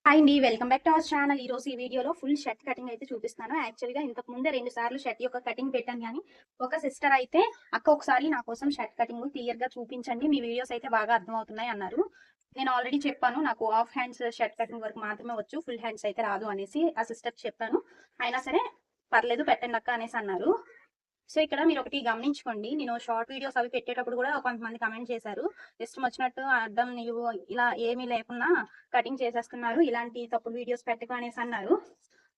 Hi అండి, welcome back to our channel. ఈ రోజు ఈ వీడియోలో ఫుల్ షర్ట్ కటింగ్ అయితే చూపిస్తాను. యాక్చువల్గా ఇంతకు ముందే 2 సార్లు షర్ట్ యొక్క కటింగ్ పెట్టాను, కానీ ఒక సిస్టర్ అయితే అక్క ఒకసారి నా కోసం షర్ట్ కటింగ్ క్లియర్ గా చూపించండి, మీ వీడియోస్ అయితే బాగా అర్థమవుతున్నాయి అన్నారు. నేను ఆల్రెడీ చెప్పాను, నాకు హాఫ్ హ్యాండ్స్ షర్ట్ కటింగ్ వరకు మాత్రమే వచ్చు, ఫుల్ హ్యాండ్స్ అయితే రాదు అనేసి ఆ సిస్టర్ చెప్పాను. అయినా సరే పర్లేదు పెట్టండి అక్క అనేసి అన్నారు. సో ఇక్కడ మీరు ఒకటి గమనించుకోండి, నేను షార్ట్ వీడియోస్ అవి పెట్టేటప్పుడు కూడా కొంతమంది కమెంట్ చేశారు, ఇష్టం వచ్చినట్టు అర్థం నీవు ఇలా ఏమీ లేకుండా కటింగ్ చేసేస్తున్నారు, ఇలాంటి తప్పుడు వీడియోస్ పెట్టకు అనేసి అన్నారు.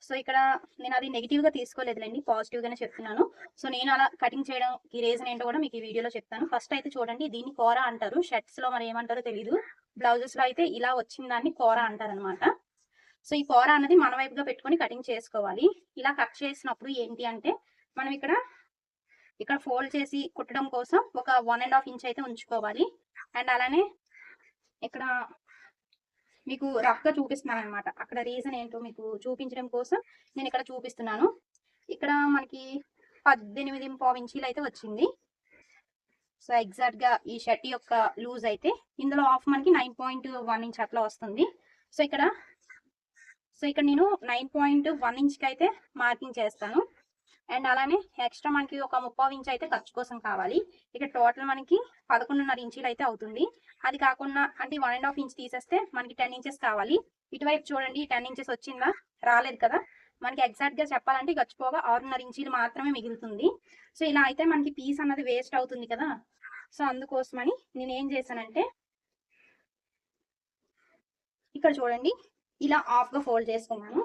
సో ఇక్కడ నేను అది నెగిటివ్ గా తీసుకోలేదులేండి, పాజిటివ్ గానే చెప్తున్నాను. సో నేను అలా కటింగ్ చేయడం ఈ రీజన్ ఏంటో కూడా మీకు ఈ వీడియోలో చెప్తాను. ఫస్ట్ అయితే చూడండి, దీన్ని కోరా అంటారు, షర్ట్స్ లో మరి ఏమంటారో తెలియదు, బ్లౌజెస్ లో అయితే ఇలా వచ్చిన దాన్ని కోరా అంటారు అనమాట. సో ఈ కోరా అన్నది మన వైపుగా పెట్టుకొని కటింగ్ చేసుకోవాలి. ఇలా కట్ చేసినప్పుడు ఏంటి అంటే, మనం ఇక్కడ ఫోల్డ్ చేసి కుట్టడం కోసం ఒక 1.5 ఇంచ్ అయితే ఉంచుకోవాలి. అండ్ అలానే ఇక్కడ మీకు రఫ్ గా చూపిస్తున్నాను అనమాట, అక్కడ రీజన్ ఏంటో మీకు చూపించడం కోసం నేను ఇక్కడ చూపిస్తున్నాను. ఇక్కడ మనకి 18.5 ఇంచీలు అయితే వచ్చింది. సో ఎగ్జాక్ట్ గా ఈ షర్ట్ యొక్క లూజ్ అయితే ఇందులో ఆఫ్ మనకి 9.1 ఇంచ్ అట్లా వస్తుంది. సో ఇక్కడ నేను 9.1 ఇంచ్ కి అయితే మార్కింగ్ చేస్తాను. అండ్ అలానే ఎక్స్ట్రా మనకి ఒక 30 ఇంచ్ అయితే ఖర్చు కోసం కావాలి. ఇక్కడ టోటల్ మనకి 11.5 ఇంచీలు అయితే అవుతుంది. అది కాకుండా అంటే 1.5 ఇంచ్ తీసేస్తే మనకి 10 ఇంచెస్ కావాలి. ఇటువైపు చూడండి, 10 ఇంచెస్ వచ్చిందా, రాలేదు కదా. మనకి ఎగ్జాక్ట్ గా చెప్పాలంటే ఖర్చుపోగా 6.5 ఇంచీలు మాత్రమే మిగులుతుంది. సో ఇలా అయితే మనకి పీస్ అన్నది వేస్ట్ అవుతుంది కదా. సో అందుకోసమని నేను ఏం చేశానంటే, ఇక్కడ చూడండి, ఇలా హాఫ్ గా ఫోల్డ్ చేసుకున్నాను.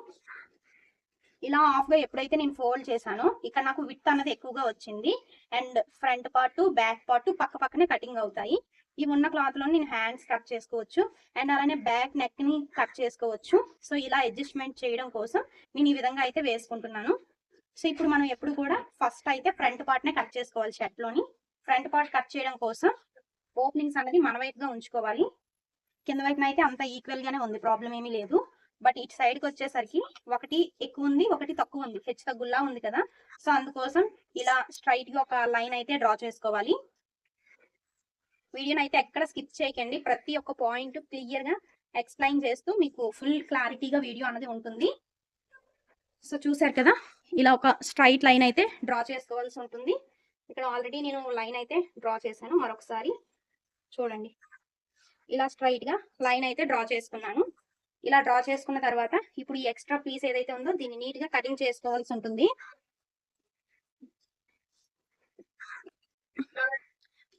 ఇలా హాఫ్ గా ఎప్పుడైతే నేను ఫోల్డ్ చేశానో ఇక్కడ నాకు విడ్త్ అన్నది ఎక్కువగా వచ్చింది. And front part back part పక్క పక్కనే కటింగ్ అవుతాయి. ఈ ఉన్న క్లాత్ లో నేను హ్యాండ్స్ కట్ చేసుకోవచ్చు, అండ్ అలానే బ్యాక్ నెక్ ని కట్ చేసుకోవచ్చు. సో ఇలా అడ్జస్ట్మెంట్ చేయడం కోసం నేను ఈ విధంగా అయితే వేసుకుంటున్నాను. సో ఇప్పుడు మనం ఎప్పుడు కూడా ఫస్ట్ అయితే ఫ్రంట్ పార్ట్ నే కట్ చేసుకోవాలి. షర్ట్ లోని ఫ్రంట్ పార్ట్ కట్ చేయడం కోసం ఓపెనింగ్స్ అనేది మన వైపుగా ఉంచుకోవాలి. కింద వైపున అయితే అంత ఈక్వల్ గానే ఉంది, ప్రాబ్లం ఏమీ లేదు. బట్ ఇటు సైడ్ కి వచ్చేసరికి ఒకటి ఎక్కువ ఉంది, ఒకటి తక్కువ ఉంది, హెచ్చు తగ్గుల్లా ఉంది కదా. సో అందుకోసం ఇలా స్ట్రైట్ గా ఒక లైన్ అయితే డ్రా చేసుకోవాలి. వీడియోని అయితే ఎక్కడ స్కిప్ చేయకండి, ప్రతి ఒక్క పాయింట్ క్లియర్ గా ఎక్స్ప్లెయిన్ చేస్తూ మీకు ఫుల్ క్లారిటీగా వీడియో అనేది ఉంటుంది. సో చూసారు కదా, ఇలా ఒక స్ట్రైట్ లైన్ అయితే డ్రా చేసుకోవాల్సి ఉంటుంది. ఇక్కడ ఆల్రెడీ నేను లైన్ అయితే డ్రా చేశాను, మరొకసారి చూడండి. ఇలా స్ట్రైట్ గా లైన్ అయితే డ్రా చేసుకున్నాను. ఇలా డ్రా చేసుకున్న తర్వాత ఇప్పుడు ఈ ఎక్స్ట్రా పీస్ ఏదైతే ఉందో దీన్ని నీట్ గా కటింగ్ చేసుకోవాల్సి ఉంటుంది.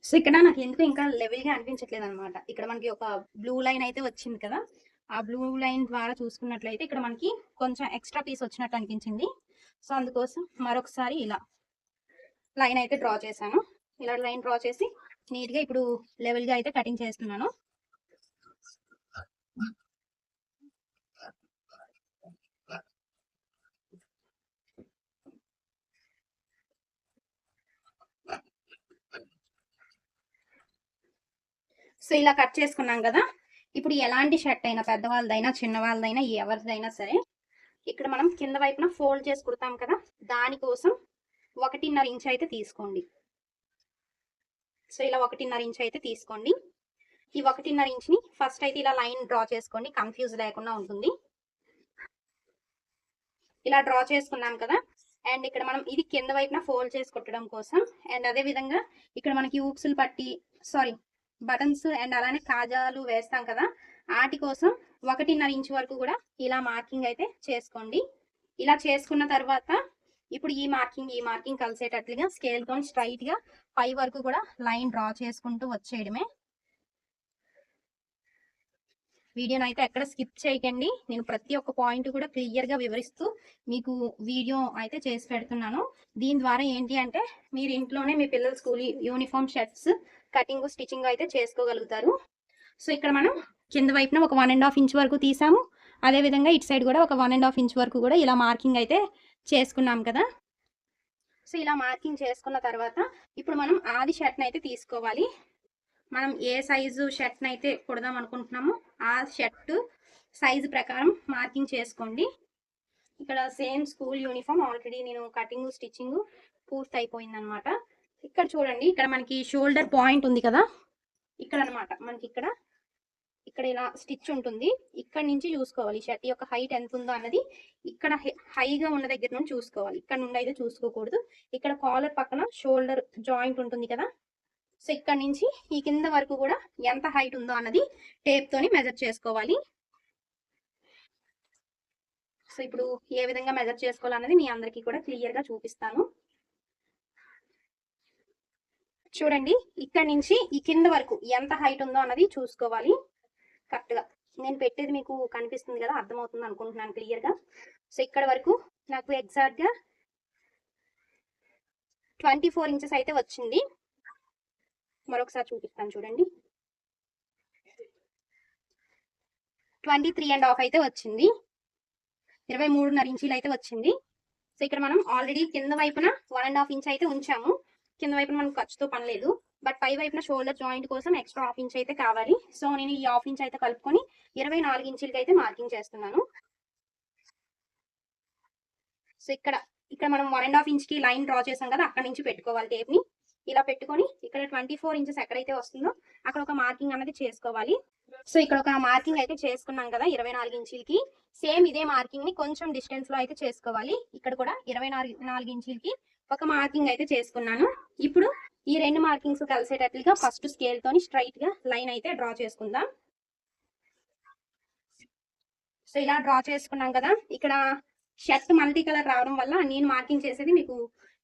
సో ఇక్కడ నాకు ఎందుకు ఇంకా లెవెల్ గా అనిపించట్లేదు అనమాట. ఇక్కడ మనకి ఒక బ్లూ లైన్ అయితే వచ్చింది కదా, ఆ బ్లూ లైన్ ద్వారా చూసుకున్నట్లయితే ఇక్కడ మనకి కొంచెం ఎక్స్ట్రా పీస్ వచ్చినట్టు అనిపించింది. సో అందుకోసం మరొకసారి ఇలా లైన్ అయితే డ్రా చేశాను. ఇలా లైన్ డ్రా చేసి నీట్ గా ఇప్పుడు లెవెల్ గా అయితే కటింగ్ చేస్తున్నాను. సో ఇలా కట్ చేసుకున్నాం కదా, ఇప్పుడు ఎలాంటి షర్ట్ అయినా పెద్దవాళ్ళదైనా చిన్నవాళ్ళదైనా ఎవరిదైనా సరే ఇక్కడ మనం కింద వైపున ఫోల్డ్ చేసి కుడతాం కదా, దానికోసం 1.5 ఇంచ్ అయితే తీసుకోండి. సో ఇలా 1.5 ఇంచ్ అయితే తీసుకోండి. ఈ 1.5 ఇంచ్ ని ఫస్ట్ అయితే ఇలా లైన్ డ్రా చేసుకోండి, కన్ఫ్యూజ్ లేకుండా ఉంటుంది. ఇలా డ్రా చేసుకున్నాం కదా, అండ్ ఇక్కడ మనం ఇది కింద వైపున ఫోల్డ్ చేసి కుట్టడం కోసం, అండ్ అదే విధంగా ఇక్కడ మనకి ఊక్సులు పట్టి బటన్స్ అండ్ అలానే కాజాలు వేస్తాం కదా, వాటి కోసం 1.5 ఇంచ్ వరకు కూడా ఇలా మార్కింగ్ అయితే చేసుకోండి. ఇలా చేసుకున్న తర్వాత ఇప్పుడు ఈ మార్కింగ్ కలిసేటట్లుగా స్కేల్ తో స్ట్రైట్ గా పై వరకు కూడా లైన్ డ్రా చేసుకుంటూ వచ్చేయడమే. వీడియోని అయితే ఎక్కడ స్కిప్ చేయకండి, నేను ప్రతి ఒక్క పాయింట్ కూడా క్లియర్ గా వివరిస్తూ మీకు వీడియో అయితే చేసి పెడుతున్నాను. దీని ద్వారా ఏంటి అంటే మీరు ఇంట్లోనే మీ పిల్లల school uniform shirts cutting stitching అయితే చేసుకోగలుగుతారు. సో ఇక్కడ మనం కింద వైపున ఒక 1.5 ఇంచ్ వరకు తీసాము, అదే విధంగా ఇటు సైడ్ కూడా ఒక 1.5 ఇంచ్ వరకు కూడా ఇలా మార్కింగ్ అయితే చేసుకున్నాం కదా. సో ఇలా మార్కింగ్ చేసుకున్న తర్వాత ఇప్పుడు మనం ఆది షర్ట్ అయితే తీసుకోవాలి. మనం ఏ సైజు షర్ట్ అయితే కుడదాం అనుకుంటున్నామో ఆ షర్ట్ సైజు ప్రకారం మార్కింగ్ చేసుకోండి. ఇక్కడ సేమ్ స్కూల్ యూనిఫామ్ ఆల్రెడీ నేను కటింగ్ స్టిచ్చింగ్ పూర్తి అయిపోయింది అనమాట. ఇక్కడ చూడండి, ఇక్కడ మనకి షోల్డర్ పాయింట్ ఉంది కదా, ఇక్కడ అనమాట మనకి ఇక్కడ ఇక్కడ ఇలా స్టిచ్ ఉంటుంది, ఇక్కడ నుంచి చూసుకోవాలి షర్ట్ యొక్క హైట్ ఎంత ఉందో అన్నది. ఇక్కడ హైగా ఉన్న దగ్గర నుండి చూసుకోవాలి, ఇక్కడ నుండి అయితే చూసుకోకూడదు. ఇక్కడ కాలర్ పక్కన షోల్డర్ జాయింట్ ఉంటుంది కదా, సో ఇక్కడ నుంచి ఈ కింద వరకు కూడా ఎంత హైట్ ఉందో అన్నది టేప్ తోని మెజర్ చేసుకోవాలి. సో ఇప్పుడు ఏ విధంగా మెజర్ చేసుకోవాలన్నది మీ అందరికీ కూడా క్లియర్ గా చూపిస్తాను. చూడండి, ఇక్కడ నుంచి ఈ కింద వరకు ఎంత హైట్ ఉందో అన్నది చూసుకోవాలి కరెక్ట్ గా. నేను పెట్టేది మీకు కనిపిస్తుంది కదా, అర్థమవుతుంది అనుకుంటున్నాను క్లియర్ గా. సో ఇక్కడ వరకు నాకు ఎగ్జాక్ట్ గా 24 ఇంచెస్ అయితే వచ్చింది. మరొకసారి చూపిస్తాను చూడండి, 23.5 అయితే వచ్చింది, 23.5 ఇంచీలు అయితే వచ్చింది. సో ఇక్కడ మనం ఆల్రెడీ కింద వైపున 1.5 ఇంచ్ అయితే ఉంచాము. కింద వైపున మనకు ఖర్చుతో పని లేదు, బట్ పై వైపున షోల్డర్ జాయింట్ కోసం ఎక్స్ట్రా 1/2 ఇంచ్ అయితే కావాలి. సో నేను ఈ 1/2 ఇంచ్ అయితే కలుపుకొని 24 ఇంచులకి అయితే మార్కింగ్ చేస్తున్నాను. సో ఇక్కడ మనం 1.5 ఇంచ్ కి లైన్ డ్రా చేసాం కదా, అక్కడ నుంచి పెట్టుకోవాలి టేప్ ని. ఇలా పెట్టుకొని ఇక్కడ 24 ఇంచెస్ ఎక్కడైతే వస్తుందో అక్కడ ఒక మార్కింగ్ అనేది చేసుకోవాలి. సో ఇక్కడ ఒక మార్కింగ్ అయితే చేసుకున్నాం కదా 24 ఇంచులకి. సేమ్ ఇదే మార్కింగ్ ని కొంచెం డిస్టెన్స్ లో అయితే చేసుకోవాలి. ఇక్కడ కూడా 24 ఇంచులకి ఒక మార్కింగ్ అయితే చేసుకున్నాను. ఇప్పుడు ఈ రెండు మార్కింగ్స్ కలిసేటట్లుగా ఫస్ట్ స్కేల్ తోని స్ట్రైట్ గా లైన్ అయితే డ్రా చేసుకుందాం. సో ఇలా డ్రా చేసుకున్నాం కదా, ఇక్కడ షర్ట్ మల్టీ కలర్ రావడం వల్ల నేను మార్కింగ్ చేసేది మీకు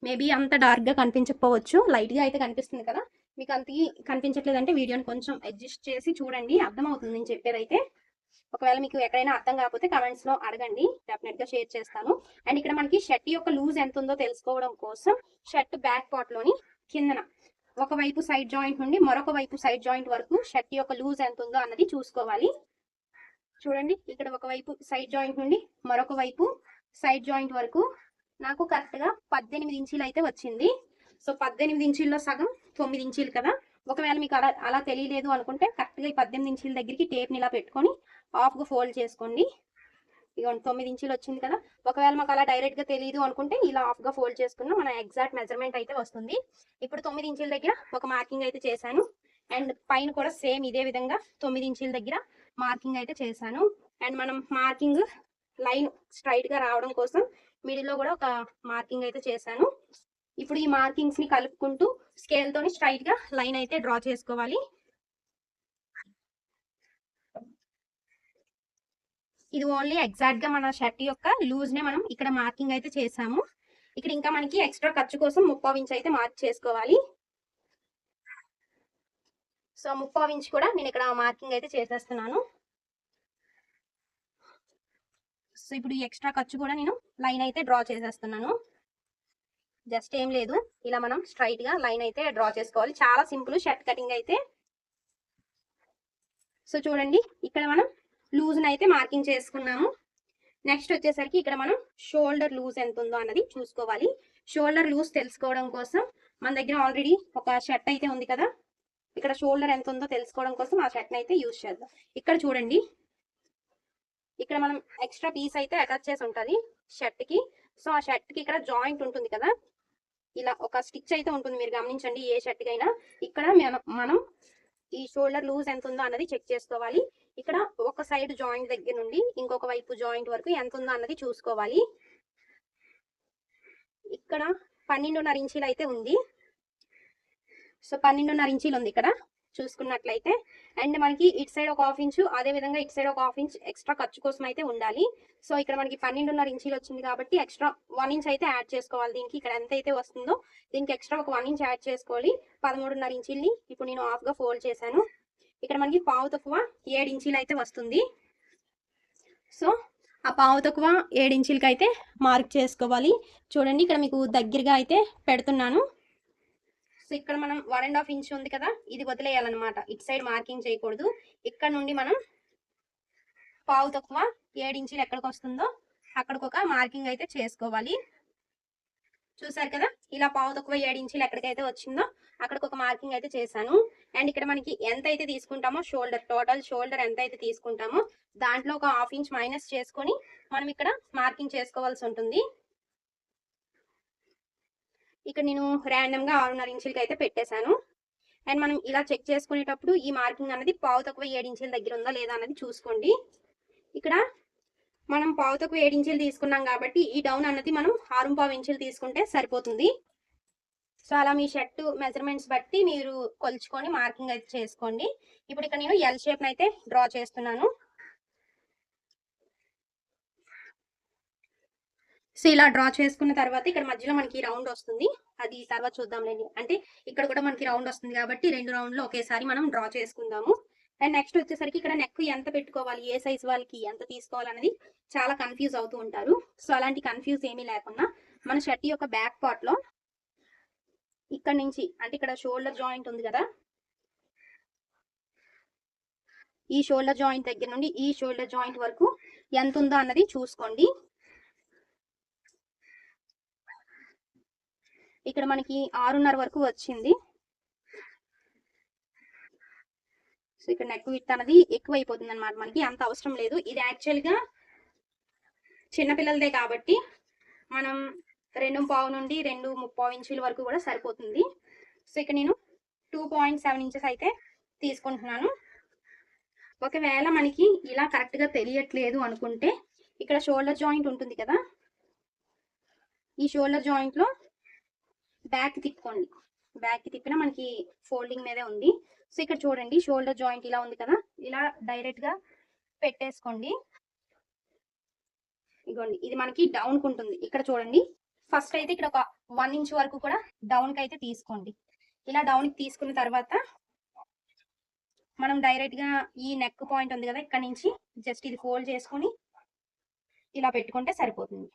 మేబీ అంత డార్క్ గా కనిపించకపోవచ్చు, లైట్ గా అయితే కనిపిస్తుంది కదా. మీకు అంత కనిపించట్లేదంటే వీడియోని కొంచెం అడ్జస్ట్ చేసి చూడండి, అర్థమవుతుంది నేను చెప్పేదైతే. ఒకవేళ మీకు ఎక్కడైనా అర్థం కాకపోతే కమెంట్స్ లో అడగండి, డెఫినెట్ గా షేర్ చేస్తాను. అండ్ ఇక్కడ మనకి షర్ట్ యొక్క లూజ్ ఎంత ఉందో తెలుసుకోవడం కోసం షర్ట్ బ్యాక్ పార్ట్ లోని కిందన ఒకవైపు సైడ్ జాయింట్ నుండి మరొక వైపు సైడ్ జాయింట్ వరకు షర్ట్ యొక్క లూజ్ ఎంత ఉందో అన్నది చూసుకోవాలి. చూడండి, ఇక్కడ ఒకవైపు సైడ్ జాయింట్ నుండి మరొక వైపు సైడ్ జాయింట్ వరకు నాకు కరెక్ట్ గా 18 ఇంచీలు అయితే వచ్చింది. సో 18 ఇంచీల్లో సగం 9 ఇంచీలు కదా. ఒకవేళ మీకు అలా తెలియలేదు అనుకుంటే కరెక్ట్ గా ఈ 18 ఇంచీల దగ్గరికి టేప్ ని ఇలా పెట్టుకొని హాఫ్ గా ఫోల్డ్ చేసుకోండి. ఇక 9 ఇంచీలు వచ్చింది కదా. ఒకవేళ మాకు అలా డైరెక్ట్ గా తెలియదు అనుకుంటే ఇలా హాఫ్ గా ఫోల్డ్ చేసుకున్న మన ఎగ్జాక్ట్ మెజర్మెంట్ అయితే వస్తుంది. ఇప్పుడు 9 ఇంచీల దగ్గర ఒక మార్కింగ్ అయితే చేశాను. అండ్ పైన కూడా సేమ్ ఇదే విధంగా 9 ఇంచీల దగ్గర మార్కింగ్ అయితే చేశాను. అండ్ మనం మార్కింగ్ లైన్ స్ట్రైట్ గా రావడం కోసం మిడిల్ లో కూడా ఒక మార్కింగ్ అయితే చేశాను. ఇప్పుడు ఈ మార్కింగ్స్ ని కలుపుకుంటూ స్కేల్ తోని స్ట్రైట్ గా లైన్ అయితే డ్రా చేసుకోవాలి. ఇది ఓన్లీ ఎగ్జాక్ట్ గా మన షర్ట్ యొక్క లూజ్ నే మనం ఇక్కడ మార్కింగ్ అయితే చేసాము. ఇక్కడ ఇంకా మనకి ఎక్స్ట్రా ఖర్చు కోసం 3/4 ఇంచ్ అయితే మార్క్ చేసుకోవాలి. సో 3/4 ఇంచ్ కూడా నేను ఇక్కడ మార్కింగ్ అయితే చేసేస్తున్నాను. సో ఇప్పుడు ఈ ఎక్స్ట్రా ఖర్చు కూడా నేను లైన్ అయితే డ్రా చేసేస్తున్నాను. జస్ట్ ఏం లేదు, ఇలా మనం స్ట్రైట్ గా లైన్ అయితే డ్రా చేసుకోవాలి. చాలా సింపుల్ షర్ట్ కటింగ్ అయితే. సో చూడండి, ఇక్కడ మనం లూజ్ అయితే మార్కింగ్ చేసుకున్నాము. నెక్స్ట్ వచ్చేసరికి ఇక్కడ మనం షోల్డర్ లూజ్ ఎంత ఉందో అన్నది చూసుకోవాలి. షోల్డర్ లూజ్ తెలుసుకోవడం కోసం మన దగ్గర ఆల్రెడీ ఒక షర్ట్ అయితే ఉంది కదా, ఇక్కడ షోల్డర్ ఎంత ఉందో తెలుసుకోవడం కోసం ఆ షర్ట్ అయితే యూజ్ చేద్దాం. ఇక్కడ చూడండి, ఇక్కడ మనం ఎక్స్ట్రా పీస్ అయితే అటాచ్ చేసి ఉంటుంది షర్ట్ కి. సో ఆ షర్ట్ కి ఇక్కడ జాయింట్ ఉంటుంది కదా, ఇలా ఒక స్టిచ్ అయితే ఉంటుంది, మీరు గమనించండి ఏ షర్ట్ కైనా. ఇక్కడ మనం ఈ షోల్డర్ లూజ్ ఎంత ఉందో అన్నది చెక్ చేసుకోవాలి. ఇక్కడ ఒక సైడ్ జాయింట్ దగ్గర నుండి ఇంకొక వైపు జాయింట్ వరకు ఎంత ఉందో అన్నది చూసుకోవాలి. ఇక్కడ 12.5 ఇంచీలు అయితే ఉంది. సో 12.5 ఇంచీలు ఉంది ఇక్కడ చూసుకున్నట్లయితే. అండ్ మనకి ఇటు సైడ్ ఒక 1/2 ఇంచు, అదే విధంగా ఇటు సైడ్ ఒక 1/2 ఇంచ్ ఎక్స్ట్రా ఖర్చు కోసం అయితే ఉండాలి. సో ఇక్కడ మనకి 12.5 ఇంచీలు వచ్చింది కాబట్టి ఎక్స్ట్రా 1 ఇంచ్ అయితే యాడ్ చేసుకోవాలి దీనికి. ఇక్కడ ఎంత అయితే వస్తుందో దీనికి ఎక్స్ట్రా ఒక 1 ఇంచ్ యాడ్ చేసుకోవాలి. 13.5 ఇంచీల్ని ఇప్పుడు నేను హాఫ్ గా ఫోల్డ్ చేశాను. ఇక్కడ మనకి పావు తక్కువ 7 ఇంచీలు అయితే వస్తుంది. సో ఆ పావు తక్కువ 7 ఇంచీలకి అయితే మార్క్ చేసుకోవాలి. చూడండి, ఇక్కడ మీకు దగ్గరగా అయితే పెడుతున్నాను. సో ఇక్కడ మనం 1.5 ఇంచ్ ఉంది కదా, ఇది వదిలేయాలన్నమాట, ఇటు సైడ్ మార్కింగ్ చేయకూడదు. ఇక్కడ నుండి మనం పావు తక్కువ 7 ఇంచీలు ఎక్కడికి వస్తుందో అక్కడికి ఒక మార్కింగ్ అయితే చేసుకోవాలి. చూసారు కదా, ఇలా పావు తక్కువ 7 ఇంచీలు ఎక్కడికైతే వచ్చిందో అక్కడికి ఒక మార్కింగ్ అయితే చేశాను. అండ్ ఇక్కడ మనకి ఎంత అయితే తీసుకుంటామో షోల్డర్, టోటల్ షోల్డర్ ఎంత అయితే తీసుకుంటామో దాంట్లో ఒక 1/2 ఇంచ్ మైనస్ చేసుకొని మనం ఇక్కడ మార్కింగ్ చేసుకోవాల్సి ఉంటుంది. ఇక్కడ నేను ర్యాండమ్ గా 6.5 ఇంచులకి అయితే పెట్టేశాను. అండ్ మనం ఇలా చెక్ చేసుకునేటప్పుడు ఈ మార్కింగ్ అనేది పావు తక్కువ 7 ఇంచుల దగ్గర ఉందా లేదా అనేది చూసుకోండి. ఇక్కడ మనం పావు తక్కువ 7 ఇంచులు తీసుకున్నాం కాబట్టి ఈ డౌన్ అన్నది మనం 6.5 ఇంచులు తీసుకుంటే సరిపోతుంది. సో అలా మీ షర్ట్ మెజర్మెంట్స్ బట్టి మీరు కొలుచుకొని మార్కింగ్ అయితే చేసుకోండి. ఇప్పుడు ఇక్కడ నేను ఎల్ షేప్ అయితే డ్రా చేస్తున్నాను. సో ఇలా డ్రా చేసుకున్న తర్వాత ఇక్కడ మధ్యలో మనకి రౌండ్ వస్తుంది, అది తర్వాత చూద్దాంలేండి. అంటే ఇక్కడ కూడా మనకి రౌండ్ వస్తుంది కాబట్టి 2 రౌండ్లు ఒకేసారి మనం డ్రా చేసుకుందాము. అండ్ నెక్స్ట్ వచ్చేసరికి ఇక్కడ నెక్ ఎంత పెట్టుకోవాలి, ఏ సైజ్ వాళ్ళకి ఎంత తీసుకోవాలనేది చాలా కన్ఫ్యూజ్ అవుతూ ఉంటారు. సో అలాంటి కన్ఫ్యూజ్ ఏమీ లేకుండా మన షర్ట్ యొక్క బ్యాక్ పార్ట్ లో ఇక్కడ నుంచి, అంటే ఇక్కడ షోల్డర్ జాయింట్ ఉంది కదా, ఈ షోల్డర్ జాయింట్ దగ్గర నుండి ఈ షోల్డర్ జాయింట్ వరకు ఎంత ఉందో అన్నది చూసుకోండి. ఇక్కడ మనకి 6.5 వరకు వచ్చింది. సో ఇక్కడ నెక్ విడ్త్ అనేది ఎక్కువ అయిపోతుంది అనమాట, మనకి అంత అవసరం లేదు. ఇది యాక్చువల్గా చిన్నపిల్లలదే కాబట్టి మనం 2.5 నుండి 2.30 ఇంచుల వరకు కూడా సరిపోతుంది. సో ఇక్కడ నేను 2.7 ఇంచెస్ అయితే తీసుకుంటున్నాను. ఒకవేళ మనకి ఇలా కరెక్ట్గా తెలియట్లేదు అనుకుంటే ఇక్కడ షోల్డర్ జాయింట్ ఉంటుంది కదా, ఈ షోల్డర్ జాయింట్లో బ్యాక్ తిప్పుకోండి. బ్యాక్ తిప్పినా మనకి ఫోల్డింగ్ మీదే ఉంది. సో ఇక్కడ చూడండి షోల్డర్ జాయింట్ ఇలా ఉంది కదా, ఇలా డైరెక్ట్ గా పెట్టేసుకోండి. ఇగోండి ఇది మనకి డౌన్ కు ఉంటుంది. ఇక్కడ చూడండి ఫస్ట్ అయితే ఇక్కడ ఒక 1 ఇంచ్ వరకు కూడా డౌన్ కి అయితే తీసుకోండి. ఇలా డౌన్ కి తీసుకున్న తర్వాత మనం డైరెక్ట్ గా ఈ నెక్ పాయింట్ ఉంది కదా, ఇక్కడ నుంచి జస్ట్ ఇది ఫోల్డ్ చేసుకొని ఇలా పెట్టుకుంటే సరిపోతుంది.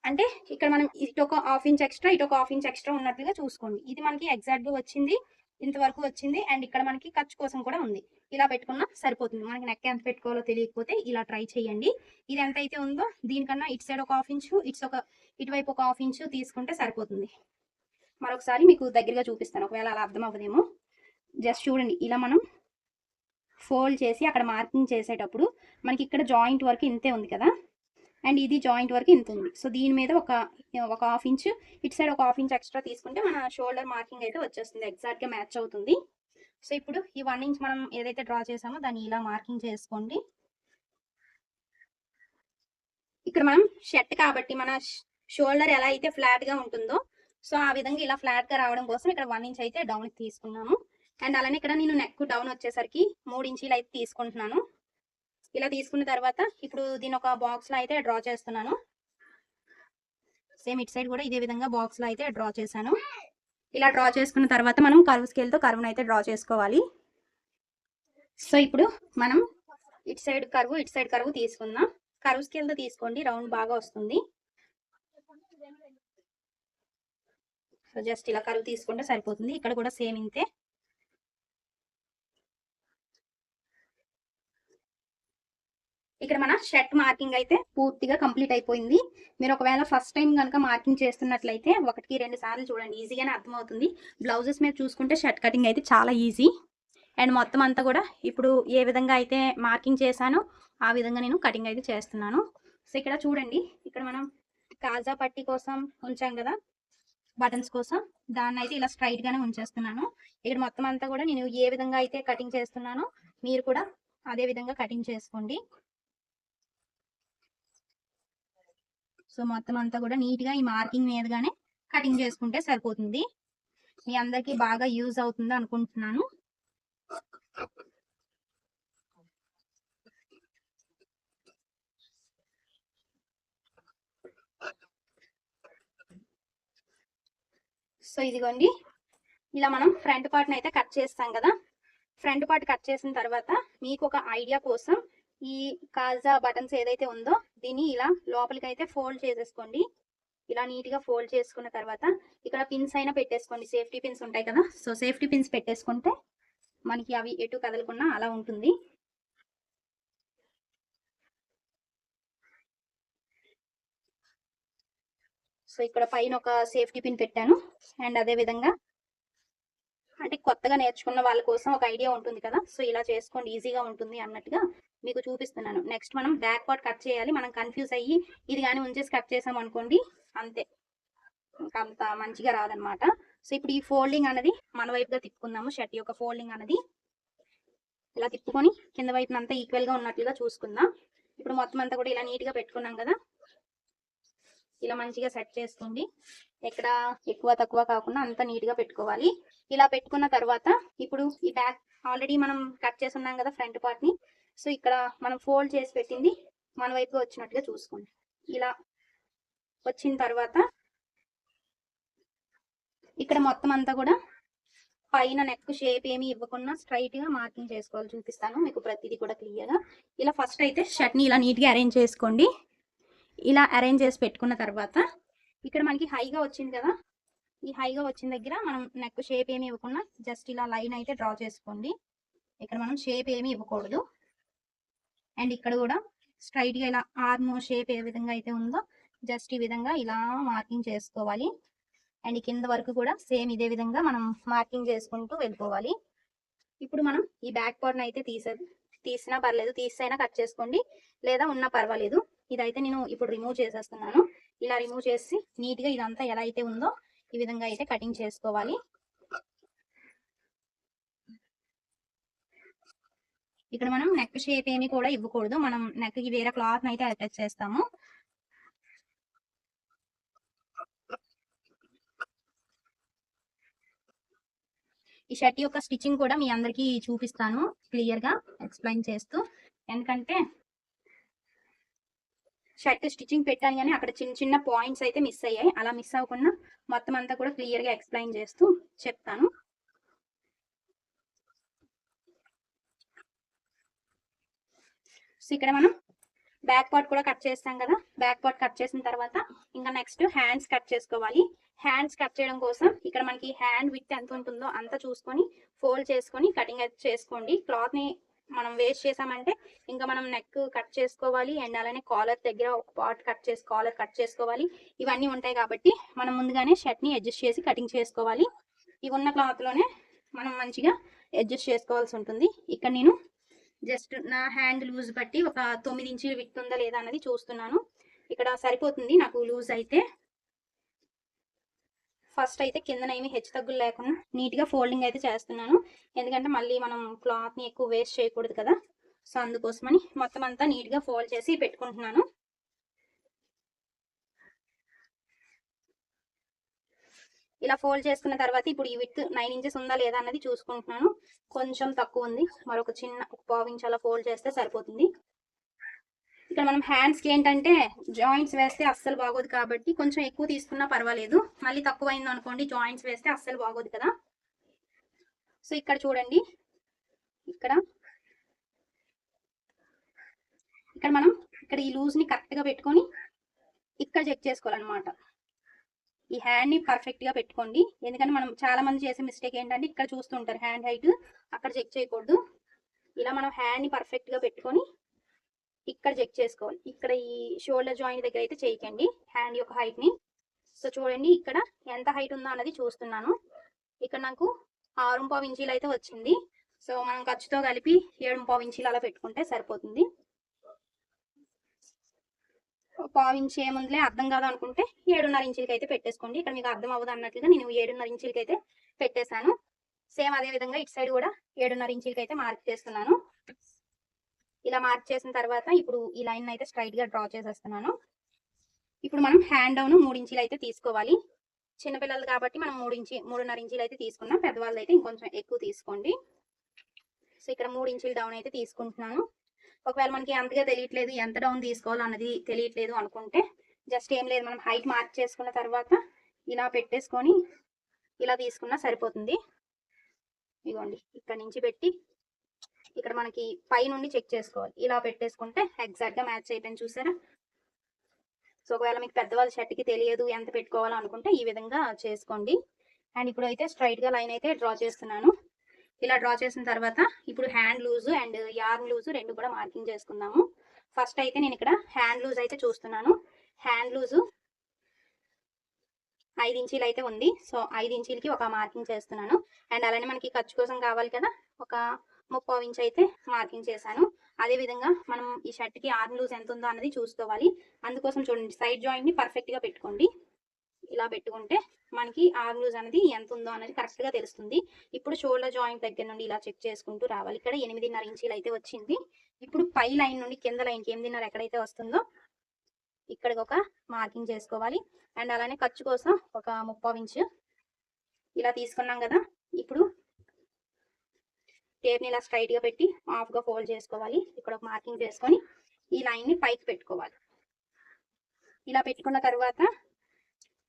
అంటే ఇక్కడ మనం ఇటు ఒక 1/2 ఇంచ్ ఎక్స్ట్రా, ఇటు ఒక 1/2 ఇంచ్ ఎక్స్ట్రా ఉన్నట్టుగా చూసుకోండి. ఇది మనకి ఎగ్జాక్ట్ గా వచ్చింది, ఇంతవరకు వచ్చింది. అండ్ ఇక్కడ మనకి ఖర్చు కోసం కూడా ఉంది. ఇలా పెట్టుకున్నా సరిపోతుంది. మనకి నెక్ ఎంత పెట్టుకోవాలో తెలియకపోతే ఇలా ట్రై చేయండి. ఇది ఎంత అయితే ఉందో దీనికన్నా ఇటు సైడ్ ఒక 1/2 ఇంచు, ఇటువైపు ఒక 1/2 ఇంచు తీసుకుంటే సరిపోతుంది. మరొకసారి మీకు దగ్గరగా చూపిస్తాను, ఒకవేళ అలా అర్థం అవ్వదేమో. జస్ట్ చూడండి, ఇలా మనం ఫోల్డ్ చేసి అక్కడ మార్కింగ్ చేసేటప్పుడు మనకి ఇక్కడ జాయింట్ వరకు ఇంతే ఉంది కదా, అండ్ ఇది జాయింట్ వరకు ఇంత ఉంది. సో దీని మీద ఒక 1/2 ఇంచ్, ఇటు సైడ్ ఒక 1/2 ఇంచ్ ఎక్స్ట్రా తీసుకుంటే మన షోల్డర్ మార్కింగ్ అయితే వచ్చేస్తుంది, ఎగ్జాక్ట్ గా మ్యాచ్ అవుతుంది. సో ఇప్పుడు ఈ 1 ఇంచ్ మనం ఏదైతే డ్రా చేసామో దాన్ని ఇలా మార్కింగ్ చేసుకోండి. ఇక్కడ మనం షర్ట్ కాబట్టి మన షోల్డర్ ఎలా అయితే ఫ్లాట్ గా ఉంటుందో, సో ఆ విధంగా ఇలా ఫ్లాట్ గా రావడం కోసం ఇక్కడ 1 ఇంచ్ అయితే డౌన్ తీసుకున్నాము. అండ్ అలానే ఇక్కడ నేను నెక్ డౌన్ వచ్చేసరికి 3 ఇంచీలు అయితే తీసుకుంటున్నాను. ఇలా తీసుకున్న తర్వాత ఇప్పుడు దీని ఒక బాక్స్ లో అయితే డ్రా చేస్తున్నాను. సేమ్ ఇట్ సైడ్ కూడా ఇదే విధంగా బాక్స్ లో అయితే డ్రా చేశాను. ఇలా డ్రా చేసుకున్న తర్వాత మనం కర్వ్ స్కేల్ తో కర్వ్ అయితే డ్రా చేసుకోవాలి. సో ఇప్పుడు మనం ఇటు సైడ్ కర్వ్ తీసుకుందాం. కర్వ్ స్కేల్ తో తీసుకోండి, రౌండ్ బాగా వస్తుంది. సో జస్ట్ ఇలా కర్వ్ తీసుకుంటే సరిపోతుంది. ఇక్కడ కూడా సేమ్ ఇంతే. ఇక్కడ మన షర్ట్ మార్కింగ్ అయితే పూర్తిగా కంప్లీట్ అయిపోయింది. మీరు ఒకవేళ ఫస్ట్ టైం కనుక మార్కింగ్ చేస్తున్నట్లయితే 1-2 సార్లు చూడండి, ఈజీగానే అర్థమవుతుంది. బ్లౌజెస్ మీద చూసుకుంటే షర్ట్ కటింగ్ అయితే చాలా ఈజీ. అండ్ మొత్తం అంతా కూడా ఇప్పుడు ఏ విధంగా అయితే మార్కింగ్ చేశానో ఆ విధంగా నేను కటింగ్ అయితే చేస్తున్నాను. సో ఇక్కడ చూడండి, ఇక్కడ మనం కాజా పట్టీ కోసం ఉంచాం కదా బటన్స్ కోసం, దాన్ని అయితే ఇలా స్ట్రైట్ గానే ఉంచేస్తున్నాను. ఇక్కడ మొత్తం అంతా కూడా నేను ఏ విధంగా అయితే కటింగ్ చేస్తున్నానో మీరు కూడా అదే విధంగా కటింగ్ చేసుకోండి. సో మొత్తం అంతా కూడా నీట్ గా ఈ మార్కింగ్ మీదగానే కటింగ్ చేసుకుంటే సరిపోతుంది. మీ అందరికి బాగా యూజ్ అవుతుంది అనుకుంటున్నాను. సో ఇదిగోండి, ఇలా మనం ఫ్రంట్ పార్ట్ అయితే కట్ చేస్తాం కదా. ఫ్రంట్ పార్ట్ కట్ చేసిన తర్వాత మీకు ఒక ఐడియా కోసం ఈ కాజా బటన్స్ ఏదైతే ఉందో దీన్ని ఇలా లోపలికి అయితే ఫోల్డ్ చేసేసుకోండి. ఇలా నీట్ గా ఫోల్డ్ చేసుకున్న తర్వాత ఇక్కడ పిన్స్ అయినా పెట్టేసుకోండి, సేఫ్టీ పిన్స్ ఉంటాయి కదా. సో సేఫ్టీ పిన్స్ పెట్టేసుకుంటే మనకి అవి ఎటు కదలకుండా అలా ఉంటుంది. సో ఇక్కడ పైన ఒక సేఫ్టీ పిన్ పెట్టాను. అండ్ అదే విధంగా అంటే కొత్తగా నేర్చుకున్న వాళ్ళ కోసం ఒక ఐడియా ఉంటుంది కదా, సో ఇలా చేసుకోండి, ఈజీగా ఉంటుంది అన్నట్టుగా మీకు చూపిస్తున్నాను. నెక్స్ట్ మనం బ్యాక్ పార్ట్ కట్ చేయాలి. మనం కన్ఫ్యూజ్ అయ్యి ఇది కానీ ఉంచేసి కట్ చేసాం అనుకోండి, అంతే, అంత మంచిగా రాదనమాట. సో ఇప్పుడు ఈ ఫోల్డింగ్ అనేది మన వైపుగా తిప్పుకుందాము. షర్ట్ యొక్క ఫోల్డింగ్ అనేది ఇలా తిప్పుకొని కింద వైపున అంతా ఈక్వల్ గా ఉన్నట్లుగా చూసుకుందాం. ఇప్పుడు మొత్తం అంతా కూడా ఇలా నీట్ గా పెట్టుకున్నాం కదా, ఇలా మంచిగా సెట్ చేసుకోండి. ఎక్కడ ఎక్కువ తక్కువ కాకుండా అంతా నీట్ గా పెట్టుకోవాలి. ఇలా పెట్టుకున్న తర్వాత ఇప్పుడు ఈ బ్యాక్ ఆల్రెడీ మనం కట్ చేసి ఉన్నాం కదా ఫ్రంట్ పార్ట్ ని. సో ఇక్కడ మనం ఫోల్డ్ చేసి పెట్టింది మన వైపుగా వచ్చినట్టుగా చూసుకోండి. ఇలా వచ్చిన తర్వాత ఇక్కడ మొత్తం అంతా కూడా పైన నెక్ షేప్ ఏమి ఇవ్వకుండా స్ట్రైట్ గా మార్కింగ్ చేసుకోవాలి. చూపిస్తాను మీకు ప్రతిదీ కూడా క్లియర్ గా. ఇలా ఫస్ట్ అయితే షర్ట్ ని ఇలా నీట్ గా అరేంజ్ చేసుకోండి. ఇలా అరేంజ్ చేసి పెట్టుకున్న తర్వాత ఇక్కడ మనకి హైగా వచ్చింది కదా, ఈ హైగా వచ్చిన దగ్గర మనం నెక్ షేప్ ఏమి ఇవ్వకుండా జస్ట్ ఇలా లైన్ అయితే డ్రా చేసుకోండి. ఇక్కడ మనం షేప్ ఏమి ఇవ్వకూడదు. అండ్ ఇక్కడ కూడా స్ట్రైట్ గా ఇలా ఆర్మ్ షేప్ ఏ విధంగా అయితే ఉందో జస్ట్ ఈ విధంగా ఇలా మార్కింగ్ చేసుకోవాలి. అండ్ కింద వరకు కూడా సేమ్ ఇదే విధంగా మనం మార్కింగ్ చేసుకుంటూ వెళ్ళిపోవాలి. ఇప్పుడు మనం ఈ బ్యాక్ పార్ట్ అయితే తీసినా పర్లేదు, తీసైనా కట్ చేసుకోండి, లేదా ఉన్నా పర్వాలేదు. ఇదైతే నేను ఇప్పుడు రిమూవ్ చేసేస్తున్నాను. ఇలా రిమూవ్ చేసి నీట్ గా ఇదంతా ఎలా అయితే ఉందో ఈ విధంగా అయితే కటింగ్ చేసుకోవాలి. ఇక్కడ మనం నెక్ షేప్ ఏమి కూడా ఇవ్వకూడదు. మనం నెక్ కి వేరే క్లాత్ అయితే అటాచ్ చేస్తాము. ఈ షర్ట్ యొక్క స్టిచ్చింగ్ కూడా మీ అందరికి చూపిస్తాను క్లియర్ గా ఎక్స్ప్లెయిన్ చేస్తూ. ఎందుకంటే షర్ట్ స్టిచ్చింగ్ పెట్టాను కానీ అక్కడ చిన్న చిన్న పాయింట్స్ అయితే మిస్ అయ్యాయి. అలా మిస్ అవ్వకుండా మొత్తం అంతా కూడా క్లియర్ గా ఎక్స్ప్లెయిన్ చేస్తూ చెప్తాను. సో ఇక్కడ మనం బ్యాక్ పార్ట్ కూడా కట్ చేస్తాం కదా, బ్యాక్ పార్ట్ కట్ చేసిన తర్వాత ఇంకా నెక్స్ట్ హ్యాండ్స్ కట్ చేసుకోవాలి. హ్యాండ్స్ కట్ చేయడం కోసం ఇక్కడ మనకి హ్యాండ్ విడ్త్ ఎంత ఉంటుందో అంత చూసుకొని ఫోల్డ్ చేసుకొని కటింగ్ అయితే చేసుకోండి. క్లాత్ ని మనం వేస్ట్ చేసామంటే ఇంకా మనం నెక్ కట్ చేసుకోవాలి. అండ్ అలానే కాలర్ దగ్గర ఒక పార్ట్ కాలర్ కట్ చేసుకోవాలి. ఇవన్నీ ఉంటాయి కాబట్టి మనం ముందుగానే షర్ట్ ని అడ్జస్ట్ చేసి కటింగ్ చేసుకోవాలి. ఇవి ఉన్న క్లాత్ లోనే మనం మంచిగా అడ్జస్ట్ చేసుకోవాల్సి ఉంటుంది. ఇక్కడ నేను జస్ట్ నా హ్యాండ్ లూజ్ బట్టి ఒక 9 ఇంచులు విడ్త్ ఉందా లేదా అన్నది చూస్తున్నాను. ఇక్కడ సరిపోతుంది నాకు లూజ్ అయితే. ఫస్ట్ అయితే కిందన ఏమి హెచ్చు తగ్గులు లేకుండా నీట్ గా ఫోల్డింగ్ అయితే చేస్తున్నాను. ఎందుకంటే మళ్ళీ మనం క్లాత్ ని ఎక్కువ వేస్ట్ చేయకూడదు కదా, సో అందుకోసమని మొత్తం అంతా నీట్ గా ఫోల్డ్ చేసి పెట్టుకుంటున్నాను. ఇలా ఫోల్డ్ చేసుకున్న తర్వాత ఇప్పుడు ఈ విడ్త్ 9 ఇంచెస్ ఉందా లేదా అన్నది చూసుకుంటున్నాను. కొంచెం తక్కువ ఉంది, మరొక చిన్న 1/4 ఇంచ్ అలా ఫోల్డ్ చేస్తే సరిపోతుంది. ఇక్కడ మనం హ్యాండ్స్ కి ఏంటంటే జాయింట్స్ వేస్తే అస్సలు బాగోదు కాబట్టి కొంచెం ఎక్కువ తీసుకున్నా పర్వాలేదు. మళ్ళీ తక్కువ అయింది అనుకోండి జాయింట్స్ వేస్తే అస్సలు బాగోదు కదా. సో ఇక్కడ చూడండి, ఇక్కడ మనం ఇక్కడ ఈ లూజ్ ని కరెక్ట్ గా పెట్టుకొని ఇక్కడ చెక్ చేసుకోవాలన్నమాట. ఈ హ్యాండ్ ని పర్ఫెక్ట్ గా పెట్టుకోండి. ఎందుకంటే మనం చాలా మంది చేసే మిస్టేక్ ఏంటంటే ఇక్కడ చూస్తుంటారు హ్యాండ్ హైట్, అక్కడ చెక్ చేయకూడదు. ఇలా మనం హ్యాండ్ ని పర్ఫెక్ట్ గా పెట్టుకొని ఇక్కడ చెక్ చేసుకోవాలి. ఇక్కడ ఈ షోల్డర్ జాయింట్ దగ్గర అయితే చేయకండి హ్యాండ్ యొక్క హైట్ ని. సో చూడండి ఇక్కడ ఎంత హైట్ ఉందో అన్నది చూస్తున్నాను. ఇక్కడ నాకు 6.5 ఇంచీలు అయితే వచ్చింది. సో మనం ఖర్చుతో కలిపి 7.5 ఇంచీలు అలా పెట్టుకుంటే సరిపోతుంది. 1/4 ఇంచ్ ఏముందిలే అర్థం కాదు అనుకుంటే 7.5 ఇంచులకి అయితే పెట్టేసుకోండి. ఇక్కడ మీకు అర్థం అవ్వదు అన్నట్లుగా నేను 7.5 ఇంచులకి అయితే పెట్టేశాను. సేమ్ అదే విధంగా ఇటు సైడ్ కూడా 7.5 ఇంచులకి అయితే మార్క్ చేస్తున్నాను. ఇలా మార్క్ చేసిన తర్వాత ఇప్పుడు ఈ లైన్ అయితే స్ట్రైట్ గా డ్రా చేసేస్తున్నాను. ఇప్పుడు మనం హ్యాండ్ డౌన్ 3 ఇంచులు అయితే తీసుకోవాలి. చిన్నపిల్లలు కాబట్టి మనం 3.5 ఇంచులు అయితే తీసుకున్నాం. పెద్దవాళ్ళు అయితే ఇంకొంచెం ఎక్కువ తీసుకోండి. సో ఇక్కడ 3 ఇంచులు డౌన్ అయితే తీసుకుంటున్నాను. ఒకవేళ మనకి అంతగా తెలియట్లేదు, ఎంత డౌన్ తీసుకోవాలో అన్నది తెలియట్లేదు అనుకుంటే జస్ట్ ఏం లేదు, మనం హైట్ మార్క్ చేసుకున్న తర్వాత ఇలా పెట్టేసుకొని ఇలా తీసుకున్నా సరిపోతుంది. ఇదిగోండి ఇక్కడ నుంచి పెట్టి ఇక్కడ మనకి పై నుండి చెక్ చేసుకోవాలి. ఇలా పెట్టేసుకుంటే ఎగ్జాక్ట్ గా మ్యాచ్ అయిపోయింది, చూసారా. సో ఒకవేళ మీకు పెద్దవాళ్ళ షర్ట్ కి తెలియదు ఎంత పెట్టుకోవాలో అనుకుంటే ఈ విధంగా చేసుకోండి. అండ్ ఇప్పుడు అయితే స్ట్రైట్ గా లైన్ అయితే డ్రా చేస్తున్నాను. ఇలా డ్రా చేసిన తర్వాత ఇప్పుడు hand loose and yarn loose రెండు కూడా మార్కింగ్ చేసుకుందాము. ఫస్ట్ అయితే నేను ఇక్కడ హ్యాండ్ లూజ్ అయితే చూస్తున్నాను. హ్యాండ్ లూజ్ 5 ఇంచీలు అయితే ఉంది. సో 5 ఇంచీలకి ఒక మార్కింగ్ చేస్తున్నాను. అండ్ అలానే మనకి ఖర్చు కోసం కావాలి కదా, ఒక 3/4 ఇంచ్ అయితే మార్కింగ్ చేశాను. అదే విధంగా మనం ఈ షర్ట్ కి ఆర్మ్ లూజ్ ఎంత ఉందో అన్నది చూసుకోవాలి. అందుకోసం చూడండి, సైడ్ జాయింట్ ని పర్ఫెక్ట్ గా పెట్టుకోండి. ఇలా పెట్టుకుంటే మనకి ఆర్మ్ లూజ్ అనేది ఎంత ఉందో అనేది కరెక్ట్ గా తెలుస్తుంది. ఇప్పుడు షోల్డర్ జాయింట్ దగ్గర నుండి ఇలా చెక్ చేసుకుంటూ రావాలి. ఇక్కడ 8.5 ఇంచీలు అయితే వచ్చింది. ఇప్పుడు పై లైన్ నుండి కింద లైన్కి 8.5 ఎక్కడైతే వస్తుందో ఇక్కడికి ఒక మార్కింగ్ చేసుకోవాలి. అండ్ అలానే ఖర్చు కోసం ఒక 3/4 ఇంచు ఇలా తీసుకున్నాం కదా. ఇప్పుడు టేప్ని ఇలా స్ట్రైట్ గా పెట్టి హాఫ్ గా ఫోల్డ్ చేసుకోవాలి. ఇక్కడ ఒక మార్కింగ్ చేసుకొని ఈ లైన్ ని పైకి పెట్టుకోవాలి. ఇలా పెట్టుకున్న తర్వాత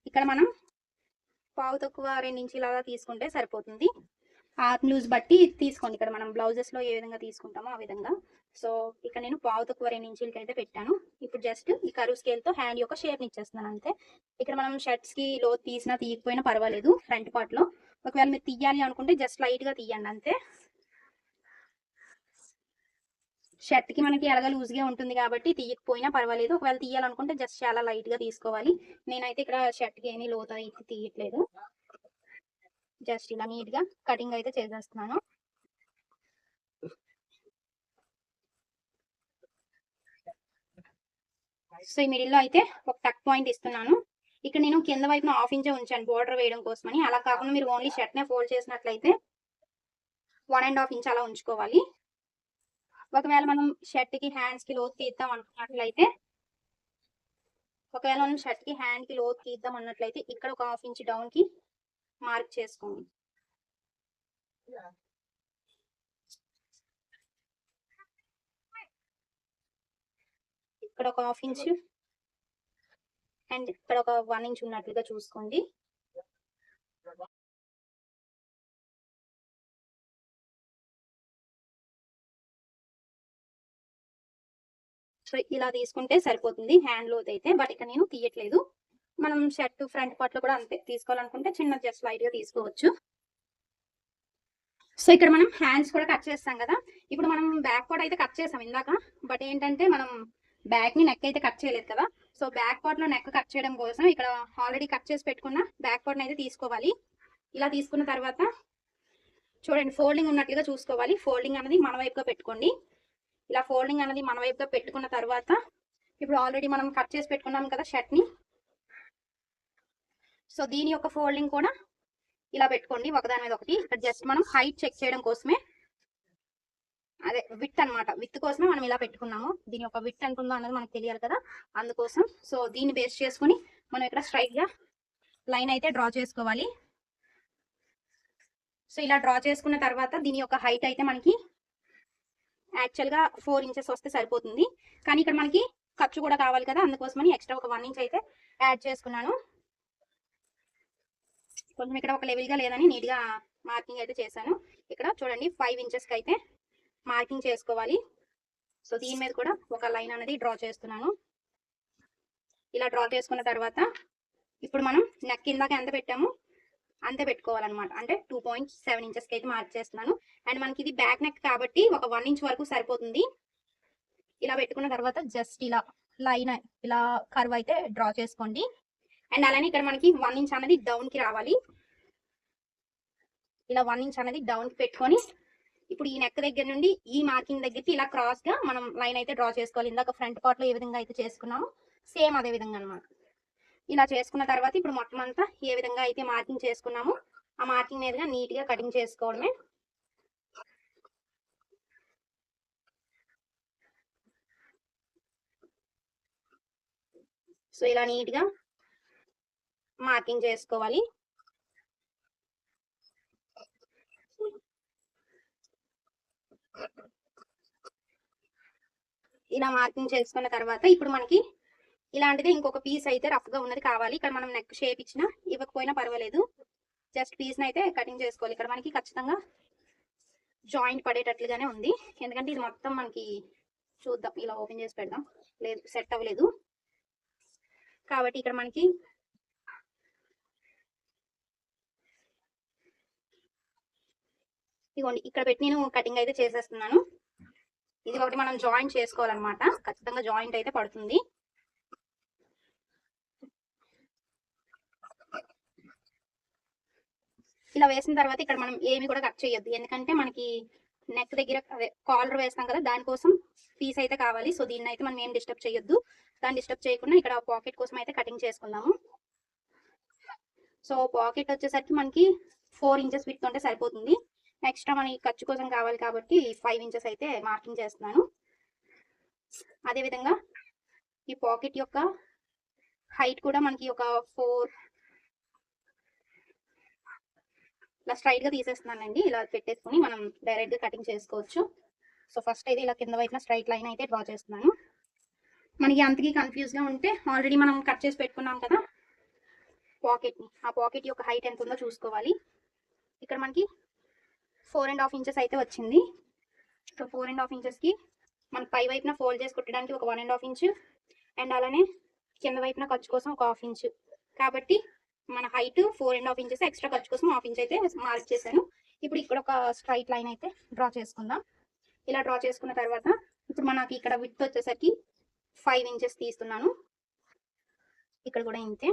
ఇక్కడ మనం పావు తక్కువ 2 ఇంచీలు అలా తీసుకుంటే సరిపోతుంది. ఆర్మ్ లూజ్ బట్టి తీసుకోండి. ఇక్కడ మనం బ్లౌజెస్ లో ఏ విధంగా తీసుకుంటామో ఆ విధంగా. సో ఇక్కడ నేను పావు తక్కువ 2 ఇంచీలకి అయితే పెట్టాను. ఇప్పుడు జస్ట్ ఈ కరువు స్కేల్ తో హ్యాండ్ యొక్క షేప్ ఇచ్చేస్తున్నాను అంతే. ఇక్కడ మనం షర్ట్స్ కి లో తీసినా తీయకపోయినా పర్వాలేదు ఫ్రంట్ పార్ట్ లో. ఒకవేళ మీరు తీయాలి అనుకుంటే జస్ట్ లైట్ గా తీయండి అంతే. షర్ట్ కి మనకి ఎలాగ లూజ్ గా ఉంటుంది కాబట్టి తీయకపోయినా పర్వాలేదు. ఒకవేళ తీయాలనుకుంటే జస్ట్ చాలా లైట్ గా తీసుకోవాలి. నేనైతే ఇక్కడ షర్ట్ కి ఏమీ లోత అయితే తీయట్లేదు. జస్ట్ ఇలా నీట్ గా కటింగ్ అయితే చేసేస్తున్నాను. సో ఈ మిడిల్ లో అయితే ఒక టక్ పాయింట్ ఇస్తున్నాను. ఇక్కడ నేను కింద వైపున 1/2 ఇంచే ఉంచాను బోర్డర్ వేయడం కోసమని. అలా కాకుండా మీరు ఓన్లీ షర్ట్ నే ఫోల్డ్ చేసినట్లయితే 1.5 ఇంచ్ అలా ఉంచుకోవాలి. ఒకవేళ మనం షర్ట్ కి హ్యాండ్స్ కి లోతు తీద్దాం అనుకున్నట్లయితే ఇక్కడ ఒక 1/2 ఇంచ్ డౌన్ కి మార్క్ చేసుకోండి. ఇక్కడ ఒక 1/2 ఇంచ్ అండ్ ఇక్కడ ఒక 1 ఇంచ్ ఉన్నట్లుగా చూసుకోండి. సో ఇలా తీసుకుంటే సరిపోతుంది హ్యాండ్ లోత్ అయితే. బట్ ఇక్కడ నేను తీయట్లేదు. మనం షర్ట్ ఫ్రంట్ పార్ట్ లో కూడా అంతే తీసుకోవాలనుకుంటే చిన్న జస్ట్ లైట్ గా తీసుకోవచ్చు. సో ఇక్కడ మనం హ్యాండ్స్ కూడా కట్ చేస్తాం కదా. ఇప్పుడు మనం బ్యాక్ పార్ట్ అయితే కట్ చేసాం ఇందాక. బట్ ఏంటంటే మనం బ్యాక్ ని నెక్ అయితే కట్ చేయలేదు కదా. సో బ్యాక్ పార్ట్ లో నెక్ కట్ చేయడం కోసం ఇక్కడ ఆల్రెడీ కట్ చేసి పెట్టుకున్న బ్యాక్ పార్ట్ అయితే తీసుకోవాలి. ఇలా తీసుకున్న తర్వాత చూడండి ఫోల్డింగ్ ఉన్నట్లుగా చూసుకోవాలి. ఫోల్డింగ్ అనేది మన వైపుగా పెట్టుకోండి. ఇలా ఫోల్డింగ్ అనేది మన వైపుగా పెట్టుకున్న తర్వాత ఇప్పుడు ఆల్రెడీ మనం కట్ చేసి పెట్టుకున్నాం కదా షర్ట్ ని. సో దీని యొక్క ఫోల్డింగ్ కూడా ఇలా పెట్టుకోండి ఒకదాని మీద ఒకటి. ఇక్కడ జస్ట్ మనం హైట్ చెక్ చేయడం కోసమే, అదే విత్ అన్నమాట. విత్ కోసమే మనం ఇలా పెట్టుకున్నాము. దీని యొక్క విత్ ఎంత ఉందో అన్నది మనకు తెలియాలి కదా, అందుకోసం. సో దీన్ని బేస్ చేసుకుని మనం ఇక్కడ స్ట్రైట్ గా లైన్ అయితే డ్రా చేసుకోవాలి. సో ఇలా డ్రా చేసుకున్న తర్వాత దీని యొక్క హైట్ అయితే మనకి యాక్చువల్ గా 4 ఇంచెస్ వస్తే సరిపోతుంది. కానీ ఇక్కడ మనకి ఖర్చు కూడా కావాలి కదా, అందుకోసమని ఎక్స్ట్రా ఒక 1 ఇంచ్ అయితే యాడ్ చేసుకున్నాను. కొంచెం ఇక్కడ ఒక లెవెల్ గా లేదని నీట్ గా మార్కింగ్ అయితే చేశాను. ఇక్కడ చూడండి 5 ఇంచెస్ కి అయితే మార్కింగ్ చేసుకోవాలి. సో దీని మీద కూడా ఒక లైన్ అనేది డ్రా చేస్తున్నాను. ఇలా డ్రా చేసుకున్న తర్వాత ఇప్పుడు మనం నెక్ కిందాక ఎంత పెట్టాము అంతే పెట్టుకోవాలన్నమాట. అంటే 2.7 ఇంచెస్ కి అయితే మార్క్ చేస్తున్నాను. అండ్ మనకి ఇది బ్యాక్ నెక్ కాబట్టి ఒక 1 ఇంచ్ వరకు సరిపోతుంది. ఇలా పెట్టుకున్న తర్వాత జస్ట్ ఇలా లైన్ ఇలా కర్వ్ అయితే డ్రా చేసుకోండి. అండ్ అలానే ఇక్కడ మనకి 1 ఇంచ్ అనేది డౌన్ కి రావాలి. ఇలా 1 ఇంచ్ అనేది డౌన్ కి పెట్టుకొని ఇప్పుడు ఈ నెక్ దగ్గర నుండి ఈ మార్కింగ్ దగ్గరికి ఇలా క్రాస్ గా మనం లైన్ అయితే డ్రా చేసుకోవాలి. ఇందాక ఫ్రంట్ పార్ట్ లో ఏ విధంగా అయితే చేసుకున్నామో సేమ్ అదే విధంగా అనమాట. ఇలా చేసుకున్న తర్వాత ఇప్పుడు మొత్తం అంతా ఏ విధంగా అయితే మార్కింగ్ చేసుకున్నామో ఆ మార్కింగ్ మీదుగా నీట్ గా కటింగ్ చేసుకోవడమే. సో ఇలా నీట్ గా మార్కింగ్ చేసుకోవాలి. ఇలా మార్కింగ్ చేసుకున్న తర్వాత ఇప్పుడు మనకి ఇలాంటిది ఇంకొక పీస్ అయితే రఫ్ గా ఉన్నది కావాలి. ఇక్కడ మనం నెక్ షేప్ ఇచ్చినా ఇవ్వకపోయినా పర్వాలేదు. జస్ట్ పీస్ అయితే కటింగ్ చేసుకోవాలి. ఇక్కడ మనకి ఖచ్చితంగా జాయింట్ పడేటట్లుగానే ఉంది. ఎందుకంటే ఇది మొత్తం మనకి చూద్దాం, ఇలా ఓపెన్ చేసి పెడదాం. లేదు, సెట్ అవ్వలేదు కాబట్టి ఇక్కడ మనకి ఇదిగోండి ఇక్కడ పెట్టి నేను కటింగ్ అయితే చేసేస్తున్నాను. ఇది ఒకటి మనం జాయింట్ చేసుకోవాలన్నమాట. ఖచ్చితంగా జాయింట్ అయితే పడుతుంది. ఇలా వేసిన తర్వాత ఇక్కడ మనం ఏమి కూడా కట్ చేయొద్దు. ఎందుకంటే మనకి నెక్ దగ్గర అదే కాలర్ వేస్తాం కదా, దానికోసం పీస్ అయితే కావాలి. సో దీన్ని అయితే మనం ఏం డిస్టర్బ్ చేయొద్దు. దాన్ని డిస్టర్బ్ చేయకుండా ఇక్కడ పాకెట్ కోసం అయితే కటింగ్ చేసుకుందాము. సో పాకెట్ వచ్చేసరికి మనకి 4 ఇంచెస్ విడ్త్ ఉంటే సరిపోతుంది. ఎక్స్ట్రా మనకి ఖర్చు కోసం కావాలి కాబట్టి 5 ఇంచెస్ అయితే మార్కింగ్ చేస్తున్నాను. అదేవిధంగా ఈ పాకెట్ యొక్క హైట్ కూడా మనకి ఒక 4 ఇలా స్ట్రైట్ గా తీసేస్తున్నానండి. ఇలా పెట్టేసుకుని మనం డైరెక్ట్ గా కటింగ్ చేసుకోవచ్చు. సో ఫస్ట్ అయితే ఇలా కింద వైపున స్ట్రైట్ లైన్ అయితే డ్రా చేస్తున్నాను. మనకి అంతకి కన్ఫ్యూజ్ గా ఉంటే ఆల్రెడీ మనం కట్ చేసి పెట్టుకున్నాం కదా పాకెట్ ని, ఆ పాకెట్ యొక్క హైట్ ఎంత ఉందో చూసుకోవాలి. ఇక్కడ మనకి 4.5 ఇంచెస్ అయితే వచ్చింది. సో 4.5 ఇంచెస్ కి మన పై వైపున ఫోల్డ్ చేసి కుట్టడానికి ఒక 1.5 ఇంచ్ అండ్ అలానే కింద వైపున ఖర్చు కోసం ఒక 1/2 ఇంచ్. కాబట్టి మన హైట్ 4.5 ఇంచెస్, ఎక్స్ట్రా ఖర్చు కోసం 1/2 ఇంచ్ అయితే మార్క్ చేశాను. ఇప్పుడు ఇక్కడ ఒక స్ట్రైట్ లైన్ అయితే డ్రా చేసుకుందాం. ఇలా డ్రా చేసుకున్న తర్వాత ఇప్పుడు మనకి ఇక్కడ విడ్త్ వచ్చేసరికి 5 ఇంచెస్ తీస్తున్నాను. ఇక్కడ కూడా ఇంతే.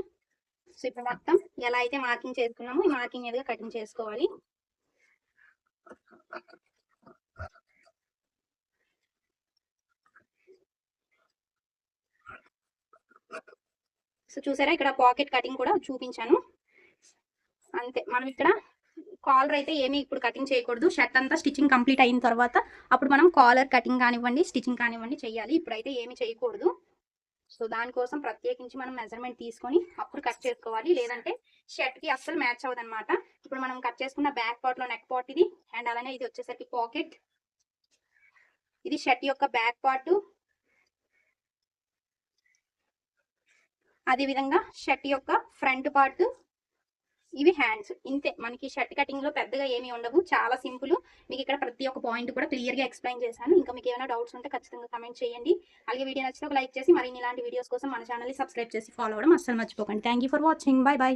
సో ఇప్పుడు మొత్తం ఎలా అయితే మార్కింగ్ చేసుకున్నామో ఈ మార్కింగ్ మీదుగా కటింగ్ చేసుకోవాలి. సో చూసారా ఇక్కడ పాకెట్ కటింగ్ కూడా చూపించాను. అంతే, మనం ఇక్కడ కాలర్ అయితే ఏమీ ఇప్పుడు కటింగ్ చేయకూడదు. షర్ట్ అంతా స్టిచ్చింగ్ కంప్లీట్ అయిన తర్వాత అప్పుడు మనం కాలర్ కటింగ్ కానివ్వండి, స్టిచ్చింగ్ కానివ్వండి చేయాలి. ఇప్పుడైతే ఏమీ చేయకూడదు. సో దానికోసం ప్రత్యేకించి మనం మెజర్మెంట్ తీసుకొని అప్పుడు కట్ చేసుకోవాలి, లేదంటే షర్ట్ కి అస్సలు మ్యాచ్ అవ్వదు అనమాట. ఇప్పుడు మనం కట్ చేసుకున్న బ్యాక్ పార్ట్ లో నెక్ పార్ట్ ఇది, అండ్ అలానే ఇది వచ్చేసరికి పాకెట్, ఇది షర్ట్ యొక్క బ్యాక్ పార్ట్, అదే విధంగా షర్ట్ యొక్క ఫ్రంట్ పార్ట్, ఇవి హ్యాండ్స్. ఇంతే, మనకి షర్ట్ కటింగ్ లో పెద్దగా ఏమీ ఉండవు, చాలా సింపుల్. మీకు ఇక్కడ ప్రతి ఒక్క పాయింట్ కూడా క్లియర్ గా ఎక్స్ప్లెయిన్ చేశాను. ఇంకా మీకు ఏమైనా డౌట్స్ ఉంటే ఖచ్చితంగా కమెంట్ చేయండి. అలాగే వీడియో నచ్చితే ఒక లైక్ చేసి మరిన్ని ఇలాంటి వీడియోస్ కోసం మన ఛానల్ ని సబ్స్క్రైబ్ చేసి ఫాలో అవ్వడం అస్సలు మర్చిపోకండి. Thank you for watching. By by.